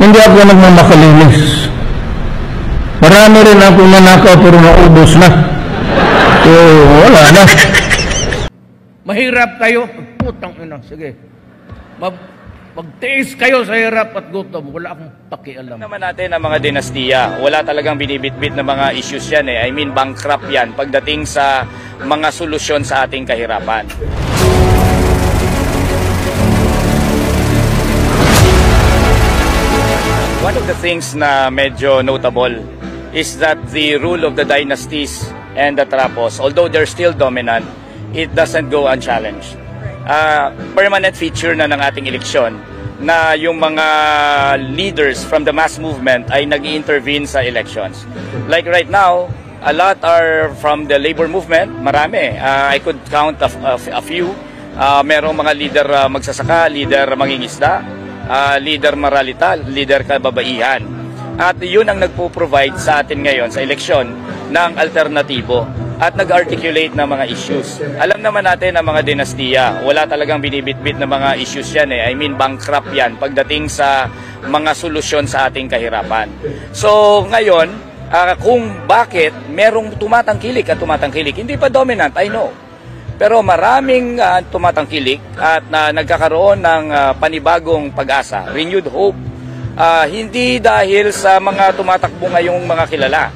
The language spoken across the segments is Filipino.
Hindi ako nagmamakalinis. Marami rin ako nanakaw pero naubos na. So, wala na. Mahirap kayo. Putang ina, sige. Magtiis kayo sa hirap at gutom. Wala akong pakialam. Naman natin ang mga dinastiya. Wala talagang binibitbit na mga issues yan eh. I mean, bankrupt yan pagdating sa mga solusyon sa ating kahirapan. One of the things na medyo notable is that the rule of the dynasties and the trapos, although they're still dominant, it doesn't go unchallenged. Permanent feature na ng ating eleksyon na yung mga leaders from the mass movement ay nag-intervene sa elections. Like right now, a lot are from the labor movement, marami. I could count a few. Merong mga leader magsasaka, leader mangingisda, leader maralita, leader kababaihan. At yun ang nagpo-provide sa atin ngayon sa eleksyon ng alternatibo at nag-articulate ng mga issues. Alam naman natin ang mga dinastiya, wala talagang binibitbit na mga issues yan eh. I mean, bankrupt yan pagdating sa mga solusyon sa ating kahirapan. So ngayon, kung bakit merong tumatangkilik at tumatangkilik, hindi pa dominant, I know. Pero maraming tumatangkilik at nagkakaroon ng panibagong pag-asa, renewed hope. Hindi dahil sa mga tumatakbo ngayong mga kilala.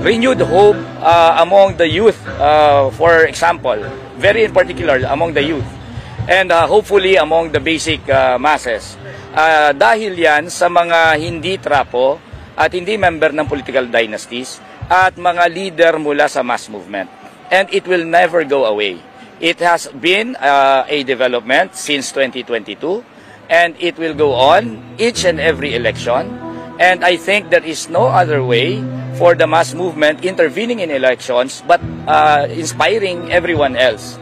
Renewed hope among the youth, for example, very in particular among the youth, and hopefully among the basic masses. Dahil yan sa mga hindi trapo at hindi member ng political dynasties at mga leader mula sa mass movement. And it will never go away. It has been a development since 2022. And it will go on each and every election. And I think there is no other way for the mass movement intervening in elections but inspiring everyone else.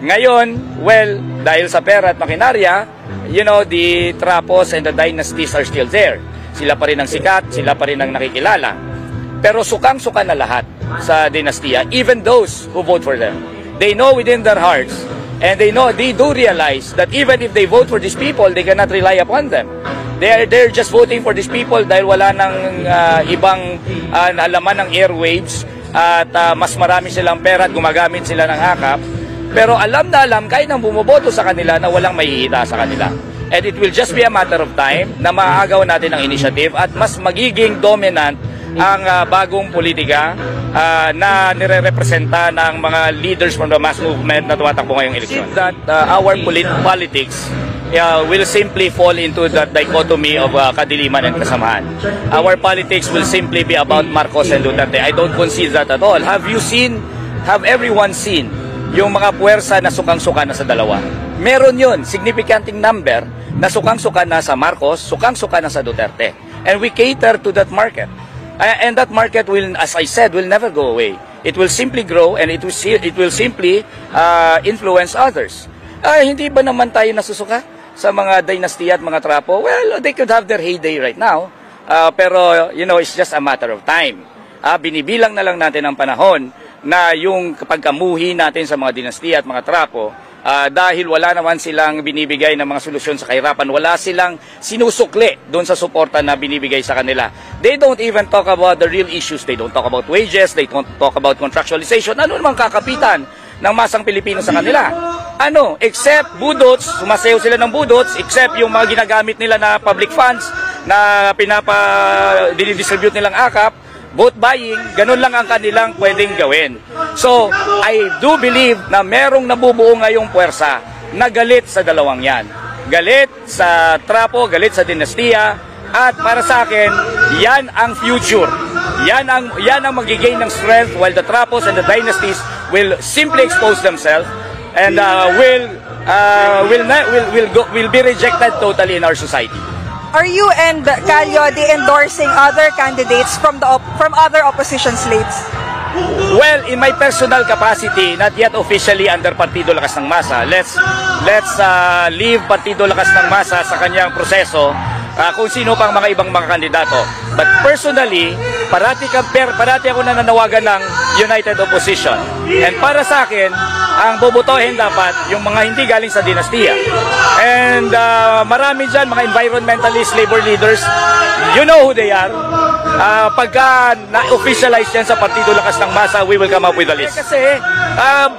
Ngayon, well, dahil sa pera at makinarya, you know, the trapos and the dynasties are still there. Sila pa rin ang sikat, sila pa rin ang nakikilala. Pero sukang-suka na lahat sa dinastiya, even those who vote for them. They know within their hearts and they do realize that even if they vote for these people, they cannot rely upon them. They're just voting for these people dahil wala nang ibang alaman ng airwaves at mas marami silang pera at gumagamit sila ng hakap. Pero alam na alam, kahit nang bumoboto sa kanila na walang mahihita sa kanila. And it will just be a matter of time na maaagaw natin ang initiative at mas magiging dominant ang bagong politika na nire-representa ng mga leaders from the mass movement na tumatakbo ngayong eleksyon. That our politics will simply fall into that dichotomy of kadiliman and kasamahan. Our politics will simply be about Marcos and Duterte. I don't concede that at all. Have everyone seen yung mga puwersa na sukang-suka na sa dalawa? Meron yun, significanting number na sukang-suka na sa Marcos, sukang-suka na sa Duterte. And we cater to that market. And that market will, as I said, will never go away. It will simply grow and it will simply influence others. Hindi ba naman tayo nasusuka sa mga dynasty at mga trapo? Well, they could have their heyday right now. Pero, you know, it's just a matter of time. Binibilang na lang natin ang panahon na yung pagkamuhi natin sa mga dinastiya at mga trapo, dahil wala naman silang binibigay ng mga solusyon sa kahirapan, wala silang sinusukli doon sa suporta na binibigay sa kanila. They don't even talk about the real issues. They don't talk about wages, they don't talk about contractualization. Ano namang kakapitan ng masang Pilipino sa kanila? Ano? Except budots, sumasayaw sila ng budots, except yung mga ginagamit nila na public funds na dinidistribute nilang akap, vote buying, ganun lang ang kanilang pwedeng gawin. So, I do believe na merong nabubuo ngayong puwersa na galit sa dalawang yan. Galit sa trapo, galit sa dinastiya, at para sa akin, yan ang future. Yan ang magigain ng strength while the trapos and the dynasties will simply expose themselves and will be rejected totally in our society. Are you and Calyode endorsing other candidates from other opposition slates? Well, in my personal capacity, not yet officially under Partido Lakas ng Masa. Let's leave Partido Lakas ng Masa sa kanyang proseso kung sino pang mga ibang mga kandidato. But personally, parati ako nananawagan ng United Opposition. And para sa akin, ang bobotohin dapat yung mga hindi galing sa dinastiya. And marami dyan, mga environmentalist, labor leaders, you know who they are. Pagka na-officialize yan sa Partido Lakas ng Masa, we will come up with a list. Kasi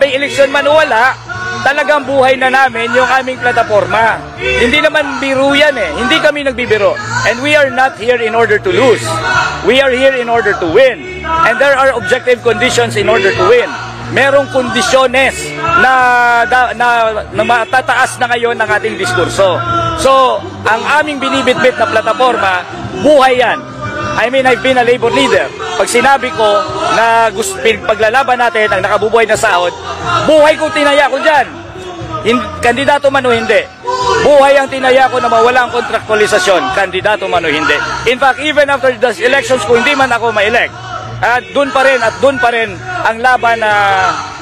may election man o wala, talagang buhay na namin yung aming plataforma. Hindi naman biro yan eh. Hindi kami nagbibiro. And we are not here in order to lose. We are here in order to win. And there are objective conditions in order to win. Merong kondisyones na matataas na ngayon ng ating diskurso. So, ang aming binibitbit na plataforma, buhay yan. I mean, I've been a labor leader. Pag sinabi ko na paglalaban natin ang nakabubuhay na sahod, buhay ko tinaya ko dyan. Kandidato man o hindi. Buhay ang tinaya ko na mawala ang kontraktualisasyon, kandidato man o hindi. In fact, even after the elections, kung hindi man ako ma-elect, doon pa rin ang laban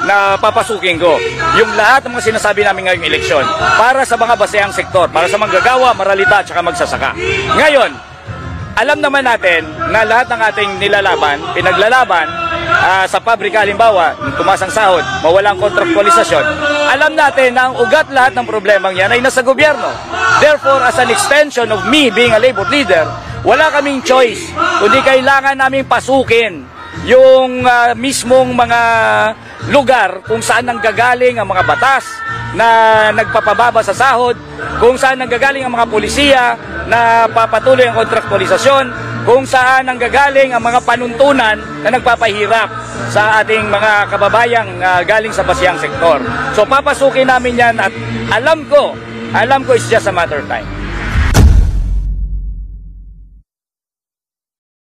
na papasukin ko. Yung lahat ng mga sinasabi namin ngayong eleksyon para sa mga basehang sektor, para sa manggagawa, maralita at saka magsasaka. Ngayon, alam naman natin na lahat ng ating nilalaban, pinaglalaban sa pabrika, halimbawa, tumaas ang sahod, mawalang kontraktualisasyon, alam natin na ang ugat lahat ng problemang yan ay nasa gobyerno. Therefore, as an extension of me being a labor leader, wala kaming choice, kundi kailangan naming pasukin yung mismong mga lugar kung saan nanggagaling ang mga batas na nagpapababa sa sahod, kung saan nanggagaling ang mga polisiya na papatuloy ang kontraktualisasyon, kung saan nanggagaling ang mga panuntunan na nagpapahirap sa ating mga kababayang galing sa basihang sektor. So papasukin namin yan at alam ko it's just a matter of time.